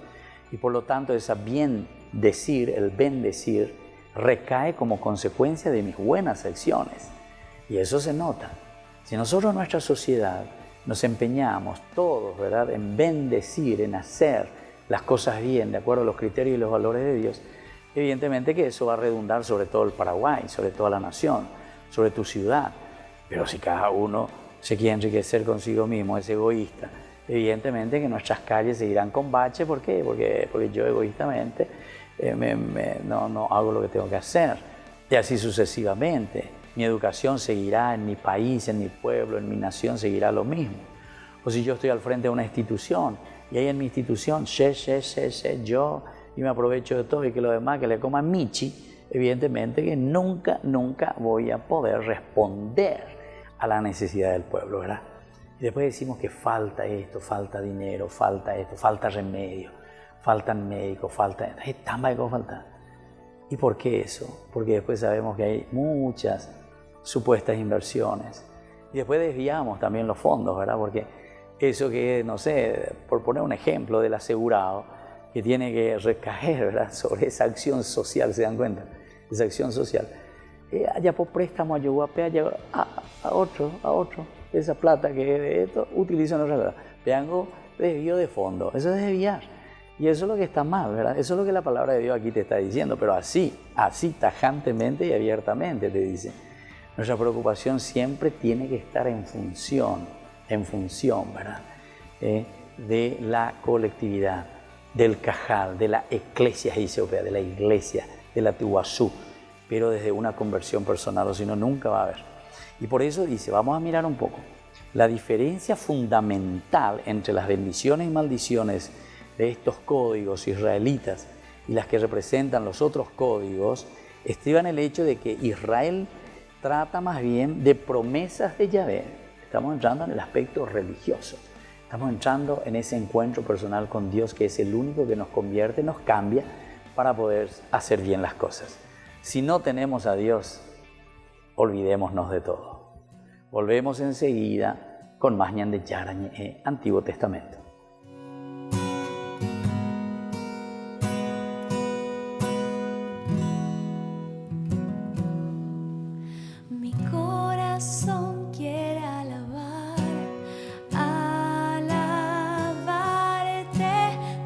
Y por lo tanto esa bien decir, el bendecir, recae como consecuencia de mis buenas acciones. Y eso se nota. Si nosotros en nuestra sociedad nos empeñamos todos, ¿verdad?, en bendecir, en hacer las cosas bien, de acuerdo a los criterios y los valores de Dios, evidentemente que eso va a redundar sobre todo el Paraguay, sobre toda la nación, sobre tu ciudad. Pero si cada uno se quiere enriquecer consigo mismo, es egoísta, evidentemente que nuestras calles seguirán con bache. ¿Por qué? Porque yo egoístamente no hago lo que tengo que hacer. Y así sucesivamente. Mi educación seguirá en mi país, en mi pueblo, en mi nación, seguirá lo mismo. O si yo estoy al frente de una institución y ahí en mi institución, yo, y me aprovecho de todo y que los demás que le coman michi, evidentemente que nunca voy a poder responder a la necesidad del pueblo, ¿verdad? Y después decimos que falta esto, falta dinero, falta esto, falta remedio, faltan médicos, falta... ¿Y por qué eso? Porque después sabemos que hay muchas supuestas inversiones. Y después desviamos también los fondos, ¿verdad? Porque eso que, no sé, por poner un ejemplo del asegurado, que tiene que recaer, ¿verdad?, sobre esa acción social, ¿se dan cuenta? Esa acción social. Allá por préstamo, a otro, esa plata que de esto, utilizan otra cosa. Veango desvío de fondo, eso es desviar. Y eso es lo que está mal, ¿verdad? Eso es lo que la palabra de Dios aquí te está diciendo, pero así tajantemente y abiertamente te dice. Nuestra preocupación siempre tiene que estar en función, ¿verdad?, de la colectividad, del cajal, de la eclesia eisopea, de la iglesia, de la tuazú, pero desde una conversión personal, o si no, nunca va a haber. Y por eso dice, vamos a mirar un poco, la diferencia fundamental entre las bendiciones y maldiciones de estos códigos israelitas y las que representan los otros códigos, estriba en el hecho de que Israel trata más bien de promesas de Yahvé. Estamos entrando en el aspecto religioso, estamos entrando en ese encuentro personal con Dios, que es el único que nos convierte, nos cambia para poder hacer bien las cosas. Si no tenemos a Dios, olvidémonos de todo. Volvemos enseguida con más Ñan de Yarañe, Antiguo Testamento. Mi corazón quiere alabarte,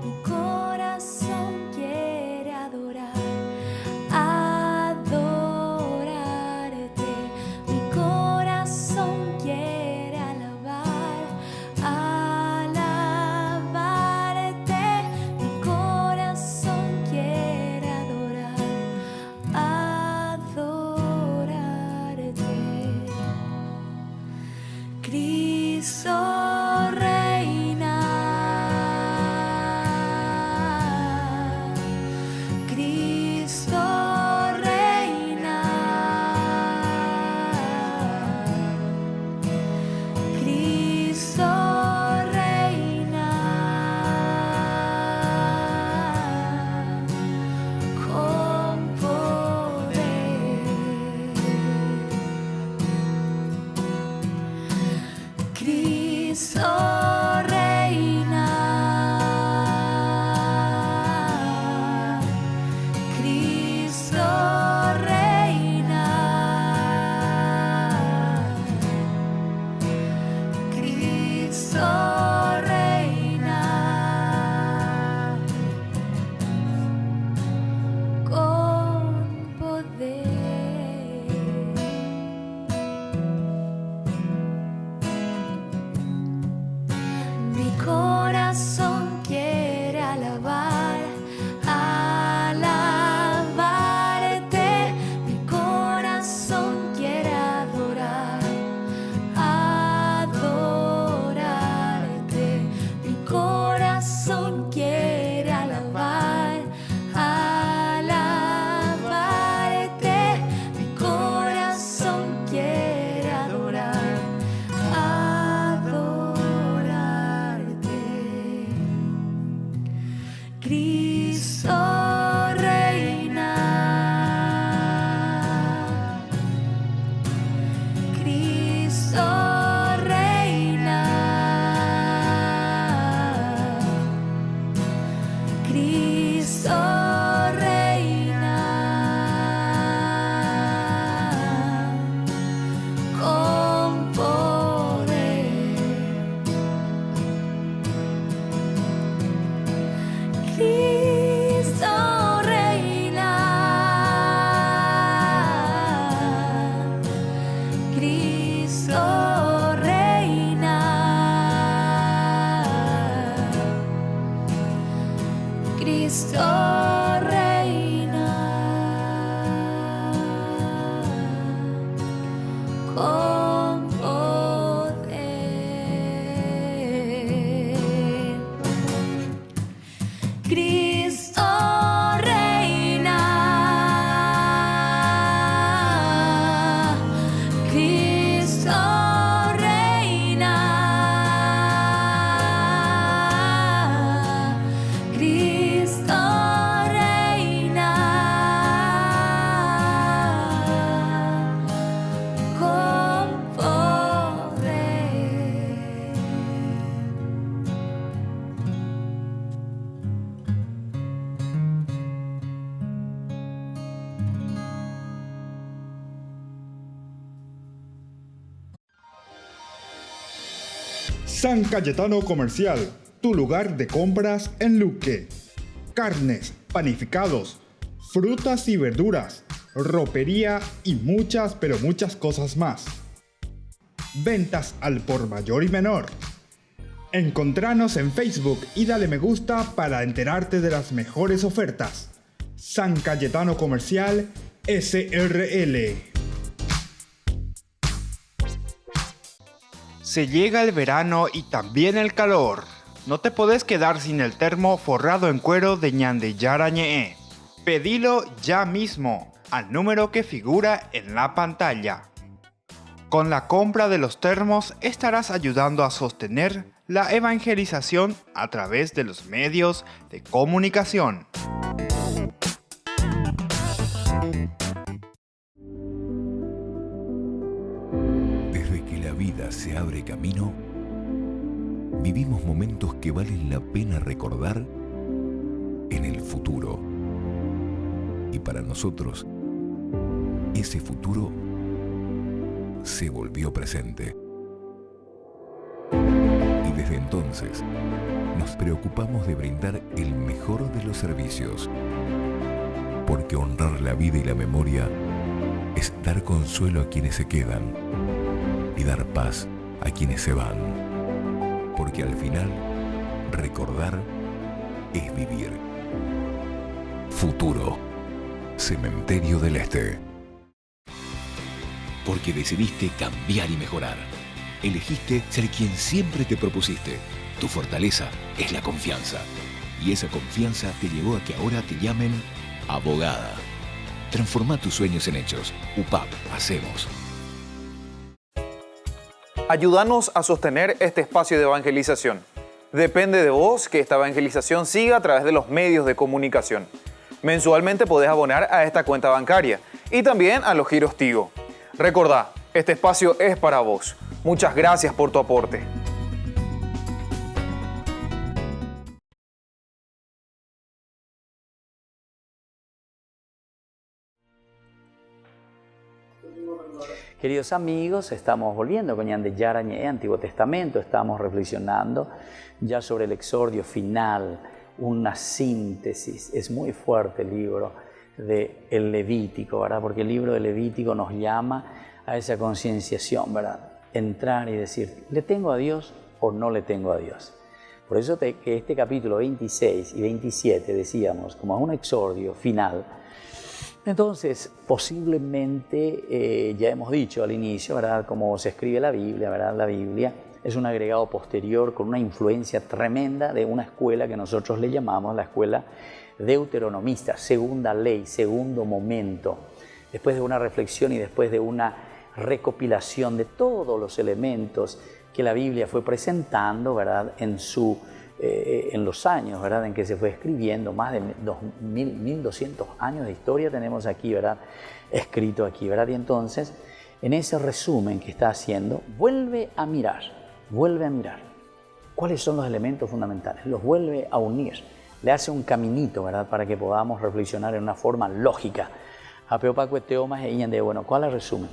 mi corazón quiere adorarte, mi corazón quiere alabarte, mi corazón quiere adorarte. Cristo reina, Cristo reina, Cristo reina, con poder. Cristo reina, Cristo reina, Cristo reina, con poder. Mi corazón quiere alabar a Cristo reina. Cristo reina. Cristo reina. Con poder. Cristo reina. Cristo reina. Cristo reina. Con poder. Cristo reina. Cristo reina. Cristo reina. Con poder. San Cayetano Comercial, tu lugar de compras en Luque. Carnes, panificados, frutas y verduras, ropería y muchas pero muchas cosas más. Ventas al por mayor y menor. Encontranos en Facebook y dale me gusta para enterarte de las mejores ofertas. San Cayetano Comercial SRL. Se llega el verano y también el calor. No te podés quedar sin el termo forrado en cuero de Ñandeyara Ñe'e. Pedilo ya mismo al número que figura en la pantalla. Con la compra de los termos estarás ayudando a sostener la evangelización a través de los medios de comunicación. Desde que la vida se abre camino, vivimos momentos que valen la pena recordar en el futuro. Y para nosotros, ese futuro se volvió presente. Y desde entonces, nos preocupamos de brindar el mejor de los servicios. Porque honrar la vida y la memoria es dar consuelo a quienes se quedan y dar paz a quienes se van. Porque al final, recordar es vivir. Futuro. Cementerio del Este. Porque decidiste cambiar y mejorar. Elegiste ser quien siempre te propusiste. Tu fortaleza es la confianza. Y esa confianza te llevó a que ahora te llamen abogada. Transforma tus sueños en hechos. UPAP, hacemos. Ayúdanos a sostener este espacio de evangelización. Depende de vos que esta evangelización siga a través de los medios de comunicación. Mensualmente podés abonar a esta cuenta bancaria y también a los giros Tigo. Recordá, este espacio es para vos. Muchas gracias por tu aporte. Queridos amigos, estamos volviendo con Ñandeyara Ñe'e, Antiguo Testamento, estamos reflexionando ya sobre el exordio final, una síntesis. Es muy fuerte el libro del Levítico, ¿verdad? Porque el libro del Levítico nos llama a esa concienciación, ¿verdad? Entrar y decir, ¿le tengo a Dios o no le tengo a Dios? Por eso que este capítulo 26 y 27, decíamos, como un exordio final. Entonces, posiblemente, ya hemos dicho al inicio, ¿verdad?, como se escribe la Biblia, ¿verdad? La Biblia es un agregado posterior con una influencia tremenda de una escuela que nosotros le llamamos la escuela deuteronomista, segunda ley, segundo momento. Después de una reflexión y después de una recopilación de todos los elementos que la Biblia fue presentando, ¿verdad?, en su en los años, ¿verdad?, en que se fue escribiendo, más de 1200 años de historia tenemos aquí, ¿verdad?, escrito aquí, ¿verdad? Y entonces, en ese resumen que está haciendo, vuelve a mirar cuáles son los elementos fundamentales, los vuelve a unir, le hace un caminito, ¿verdad?, para que podamos reflexionar en una forma lógica. Bueno, ¿cuál es el resumen?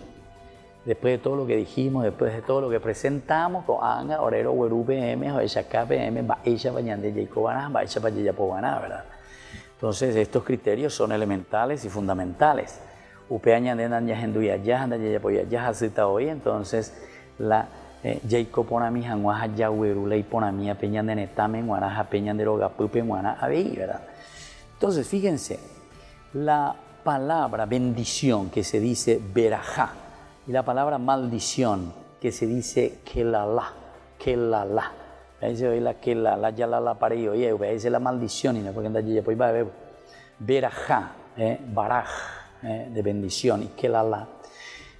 Después de todo lo que dijimos, después de todo lo que presentamos, ¿verdad? Entonces, estos criterios son elementales y fundamentales. Entonces, la entonces, fíjense, la palabra bendición que se dice berajá y la palabra maldición que se dice kelala. Ahí se ve la kelala, ya la para ello, ahí dice la maldición y no porque anda allí pues va a ver berajá, baraj, de bendición y kelala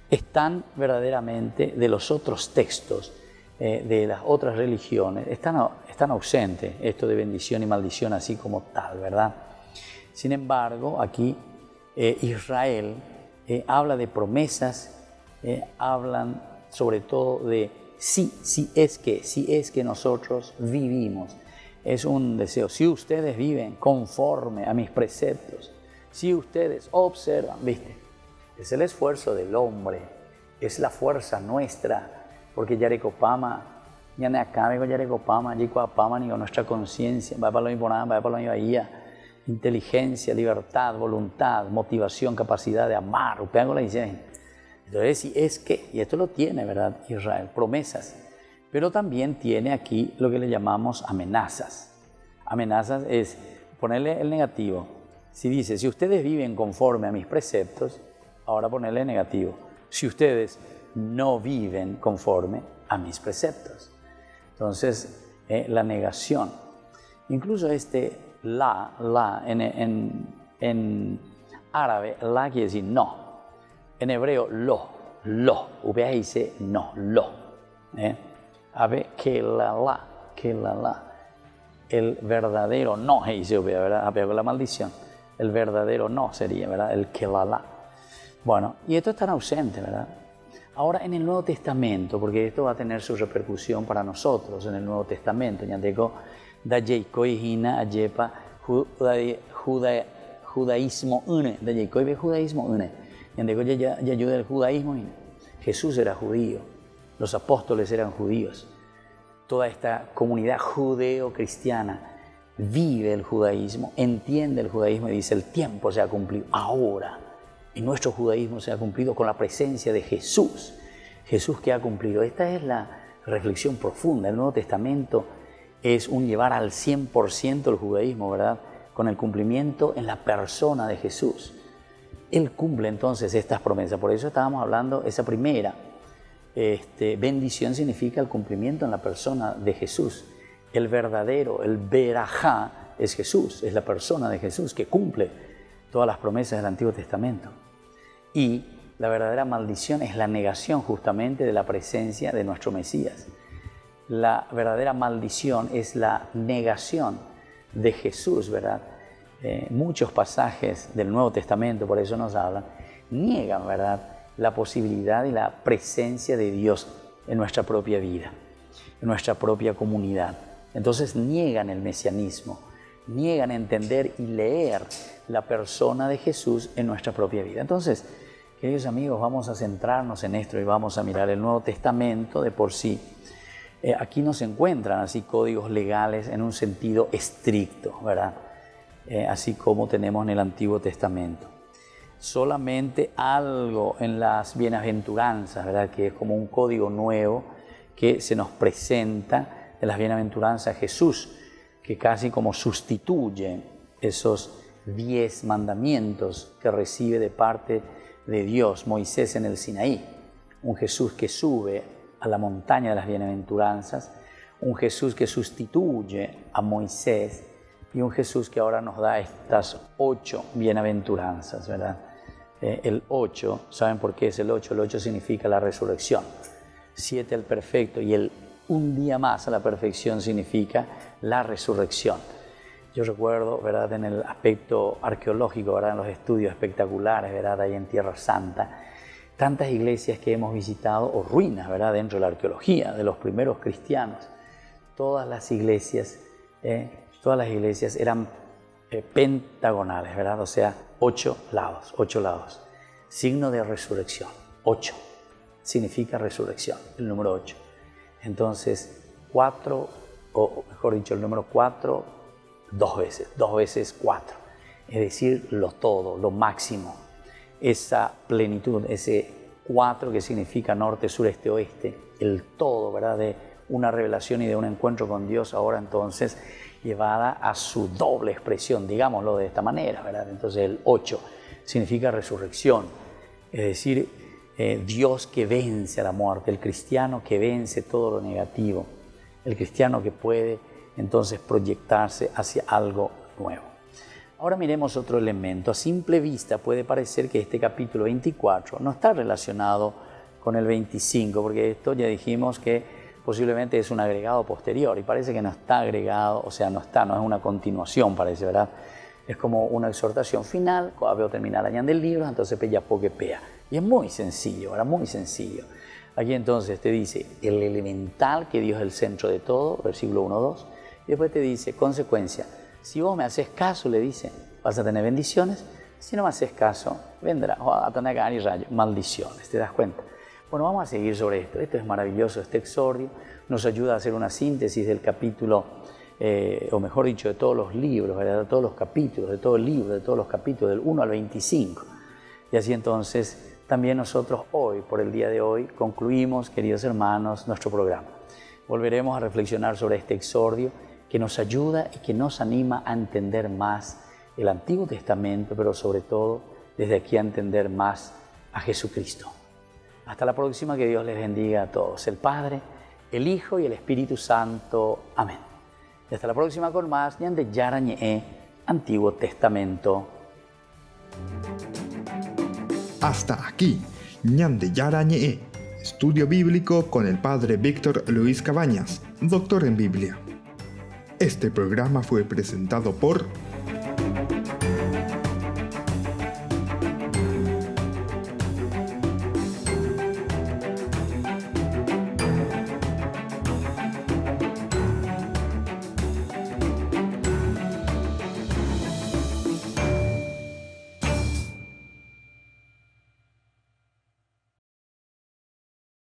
están verdaderamente de los otros textos de las otras religiones, están ausentes esto de bendición y maldición así como tal, ¿verdad? Sin embargo, aquí Israel habla de promesas, hablan sobre todo de si es que nosotros vivimos, es un deseo, si ustedes viven conforme a mis preceptos, si ustedes observan, ¿viste? Es el esfuerzo del hombre, es la fuerza nuestra, porque Yarecopama, ya no acabe con Yarecopama, Yarecopama ni con nuestra conciencia, va para lo importante, va para lo ahí, inteligencia, libertad, voluntad, motivación, capacidad de amar, la dicen. Entonces, si es que, y esto lo tiene, ¿verdad?, Israel, promesas, pero también tiene aquí lo que le llamamos amenazas. Amenazas es ponerle el negativo. Si dice, si ustedes viven conforme a mis preceptos, ahora ponerle el negativo. Si ustedes no viven conforme a mis preceptos. Entonces, la negación. Incluso la en árabe, la quiere decir no. En hebreo, lo. Ubea dice no, lo. A ver, que la. El verdadero no, dice Ubea, ¿verdad? A ver, con la maldición. El verdadero no sería, ¿verdad? El que la. Bueno, y esto está ausente, ¿verdad? Ahora en el Nuevo Testamento, porque esto va a tener su repercusión para nosotros en el Nuevo Testamento, ñandeko da Jacob hina ayepa judaísmo une, da Jacob ve judaísmo une, ñandeko ya ayuda el judaísmo. Jesús era judío, los apóstoles eran judíos, toda esta comunidad judeo-cristiana vive el judaísmo, entiende el judaísmo y dice el tiempo se ha cumplido ahora. Y nuestro judaísmo se ha cumplido con la presencia de Jesús. Jesús que ha cumplido. Esta es la reflexión profunda. El Nuevo Testamento es un llevar al 100% el judaísmo, ¿verdad? Con el cumplimiento en la persona de Jesús. Él cumple entonces estas promesas. Por eso estábamos hablando, esa primera bendición significa el cumplimiento en la persona de Jesús. El verdadero, el berajá, es Jesús, es la persona de Jesús que cumple todas las promesas del Antiguo Testamento. Y la verdadera maldición es la negación justamente de la presencia de nuestro Mesías. La verdadera maldición es la negación de Jesús, ¿verdad? Muchos pasajes del Nuevo Testamento, por eso nos hablan, niegan, ¿verdad?, la posibilidad y la presencia de Dios en nuestra propia vida, en nuestra propia comunidad. Entonces niegan el mesianismo, niegan entender y leer la persona de Jesús en nuestra propia vida. Entonces, queridos amigos, vamos a centrarnos en esto y vamos a mirar el Nuevo Testamento de por sí. Aquí no se encuentran así códigos legales en un sentido estricto, ¿verdad? Así como tenemos en el Antiguo Testamento. Solamente algo en las bienaventuranzas, ¿verdad?, que es como un código nuevo que se nos presenta de las bienaventuranzas de Jesús, que casi como sustituye esos 10 mandamientos que recibe de parte de Dios Moisés en el Sinaí. Un Jesús que sube a la montaña de las bienaventuranzas, un Jesús que sustituye a Moisés y un Jesús que ahora nos da estas 8 bienaventuranzas, ¿verdad? El 8, ¿saben por qué es el 8? El 8 significa la resurrección. 7 el perfecto y el un día más a la perfección significa la resurrección. Yo recuerdo, ¿verdad?, en el aspecto arqueológico, ¿verdad?, en los estudios espectaculares, ¿verdad?, ahí en Tierra Santa, tantas iglesias que hemos visitado, o ruinas, ¿verdad?, dentro de la arqueología de los primeros cristianos. Todas las iglesias eran pentagonales, ¿verdad? O sea, 8 lados. Signo de resurrección, 8. Significa resurrección, el número 8. Entonces, 4, o mejor dicho, el número 4, 2 veces 4. Es decir, lo todo, lo máximo. Esa plenitud, ese 4 que significa norte, sur, este, oeste, el todo, ¿verdad?, de una revelación y de un encuentro con Dios, ahora entonces llevada a su doble expresión, digámoslo de esta manera, ¿verdad? Entonces el 8 significa resurrección, es decir, Dios que vence a la muerte, el cristiano que vence todo lo negativo, el cristiano que puede entonces proyectarse hacia algo nuevo. Ahora miremos otro elemento. A simple vista puede parecer que este capítulo 24 no está relacionado con el 25, porque esto ya dijimos que posiblemente es un agregado posterior y parece que no está agregado, o sea, no es una continuación, parece, ¿verdad? Es como una exhortación final, veo terminar la del libro, entonces ya poque pea. Y es muy sencillo, ¿verdad? Muy sencillo. Aquí entonces te dice el elemental, que Dios es el centro de todo, versículo 1-2, y después te dice, consecuencia, si vos me haces caso, le dice, vas a tener bendiciones, si no me haces caso, vendrá a tener maldiciones, ¿te das cuenta? Bueno, vamos a seguir sobre esto. Esto es maravilloso, este exordio nos ayuda a hacer una síntesis del capítulo, o mejor dicho, de todos los libros, ¿verdad?, de todos los capítulos, de todo el libro, de todos los capítulos, del 1 al 25. Y así entonces, también nosotros hoy, por el día de hoy, concluimos, queridos hermanos, nuestro programa. Volveremos a reflexionar sobre este exordio que nos ayuda y que nos anima a entender más el Antiguo Testamento, pero sobre todo, desde aquí a entender más a Jesucristo. Hasta la próxima, que Dios les bendiga a todos, el Padre, el Hijo y el Espíritu Santo. Amén. Y hasta la próxima con más Ñande Yarañe, Antiguo Testamento. Hasta aquí, Ñande Yarañe, estudio bíblico con el Padre Víctor Luis Cabañas, doctor en Biblia. Este programa fue presentado por